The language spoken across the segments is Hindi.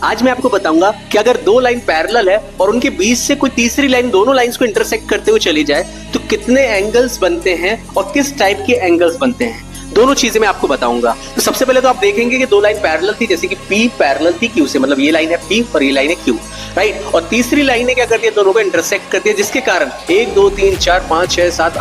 आज मैं आपको बताऊंगा कि अगर दो लाइन पैरेलल है और उनके बीच से कोई तीसरी लाइन दोनों लाइंस को इंटरसेक्ट करते हुए चली जाए तो कितने एंगल्स बनते हैं और किस टाइप के एंगल्स बनते हैं, दोनों चीजें मैं आपको बताऊंगा। तो सबसे पहले तो आप देखेंगे कि दो लाइन पैरेलल थी, जैसे कि P पैरेलल थी Q से, मतलब ये लाइन है P और ये लाइन है Q, राइट। और तीसरी लाइन ने क्या करती है, दोनों को इंटरसेक्ट करती है, जिसके कारण 1 2 3 4 5 6 7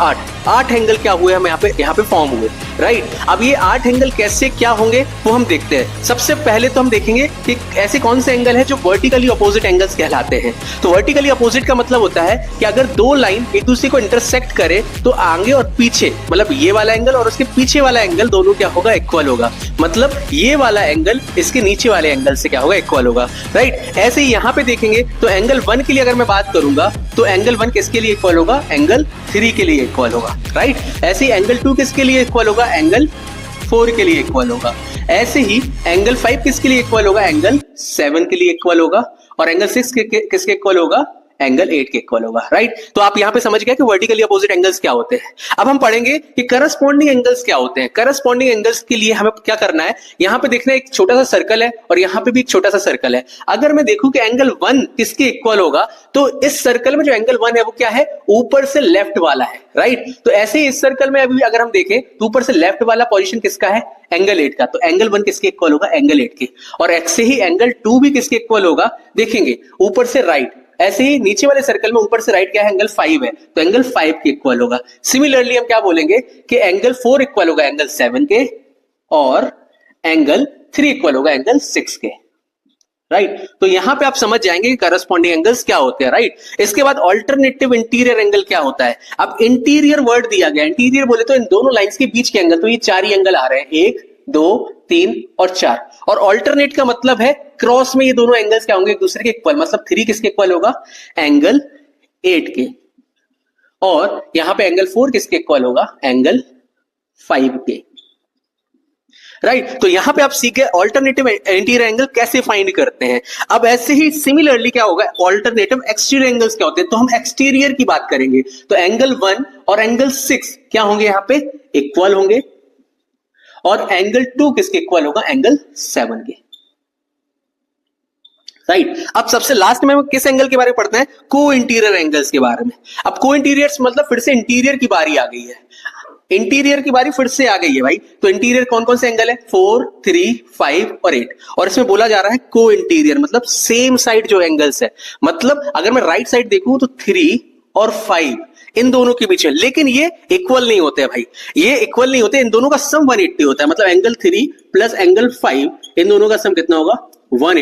8 एंगल क्या हुए हम यहाँ पे फॉर्म हुए, राइट। अब ये 8 एंगल कैसे क्या होंगे वो हम देखते हैं। सबसे पहले तो हम देखेंगे कि ऐसे कौन से एंगल है जो वर्टिकली अपोजिट एंगल्स कहलाते हैं। तो वर्टिकली अपोजिट का मतलब होता है कि अगर दो लाइन एक दूसरे को इंटरसेक्ट करे तो आगे और पीछे, मतलब ये वाला एंगल और उसके पीछे वाला एंगल दोनों क्या होगा, इक्वल होगा। मतलब ये वाला एंगल इसके नीचे वाले एंगल से क्या होगा, इक्वल होगा, राइट। ऐसे ही यहाँ पे देखेंगे तो एंगल 1 के लिए अगर मैं बात करूंगा तो एंगल 1 किसके लिए इक्वल होगा, एंगल 3 के लिए इक्वल होगा, राइट। ऐसे ही एंगल 2 किसके लिए इक्वल होगा, एंगल 4 के लिए इक्वल होगा। ऐसे ही एंगल 5 किसके लिए इक्वल होगा, एंगल 7 के लिए इक्वल होगा। और एंगल 6 किसके इक्वल होगा, एंगल 8 के इक्वल होगा, राइट। तो आप यहां पे समझ गए कि वर्टिकली अपोजिट एंगल्स क्या होते हैं। अब हम पढ़ेंगे कि करस्पॉन्डिंग एंगल्स क्या होते हैं। करस्पॉन्डिंग एंगल्स के लिए हमें क्या करना है, यहां पे देखना है एक छोटा सा सर्कल है और यहां पे भी एक छोटा सा सर्कल है। अगर मैं देखूं कि एंगल 1 किसके इक्वल होगा तो इस सर्कल में जो एंगल 1 है वो क्या है, ऊपर से लेफ्ट वाला है, राइट। तो ऐसे ही इस सर्कल में अभी अगर हम देखें तो ऊपर से लेफ्ट वाला पोजीशन किसका है, एंगल 8 का। तो एंगल 1 किसके इक्वल होगा, एंगल 8 के। और ऐसे ही एंगल 2 भी किसके इक्वल होगा, देखेंगे ऊपर से राइट। ऐसे ही नीचे वाले सर्कल में ऊपर से राइट क्या है, एंगल 5 है, तो एंगल 5 के इक्वल होगा। सिमिलरली हम क्या बोलेंगे कि एंगल 4 इक्वल होगा एंगल 7 के और एंगल 3 इक्वल होगा एंगल 6 के, राइट। तो यहां पे आप समझ जाएंगे कि करस्पॉन्डिंग एंगल्स क्या होते हैं, राइट। इसके बाद अल्टरनेटिव इंटीरियर एंगल क्या होता है। अब इंटीरियर वर्ड दिया गया, इंटीरियर बोले तो इन दोनों लाइंस के बीच के एंगल, तो ये 4 ही एंगल आ रहे हैं, 1 2 3 और 4। और अल्टरनेट का मतलब है क्रॉस में ये दोनों एंगल्स क्या होंगे, एक दूसरे के इक्वल। मतलब 3 किसके इक्वल होगा, एंगल 8 के। और यहां पे एंगल 4 किसके इक्वल होगा, एंगल 5 के, राइट। तो यहां पे आप सीखे अल्टरनेटिव इंटीरियर एंगल कैसे फाइंड करते हैं। अब ऐसे ही सिमिलरली क्या होगा, अल्टरनेटिव एक्सटीरियर एंगल्स क्या होते हैं। तो हम एक्सटीरियर की बात करेंगे तो एंगल 1 और एंगल 6 क्या होंगे, यहां पे इक्वल होंगे। और एंगल 2 किसके इक्वल होगा, एंगल 7 के, राइट। अब सबसे लास्ट में हम किस एंगल के बारे में पढ़ते हैं, को इंटीरियर एंगल्स के बारे में। अब को इंटीरियर्स मतलब फिर से इंटीरियर की बारी आ गई है, इंटीरियर की बारी फिर से आ गई है भाई। तो इंटीरियर कौन कौन से एंगल है, 4 3 5 और 8। और इसमें बोला जा रहा है को इंटीरियर, मतलब सेम साइड जो एंगल्स है। मतलब अगर मैं राइट साइड देखूं तो 3 और 5 इन दोनों के बीच है, लेकिन ये इक्वल नहीं होते हैं भाई, ये इक्वल नहीं होते। इन दोनों का सम 180 होता है। मतलब एंगल 3 प्लस एंगल 5 इन दोनों का सम कितना होगा, 180।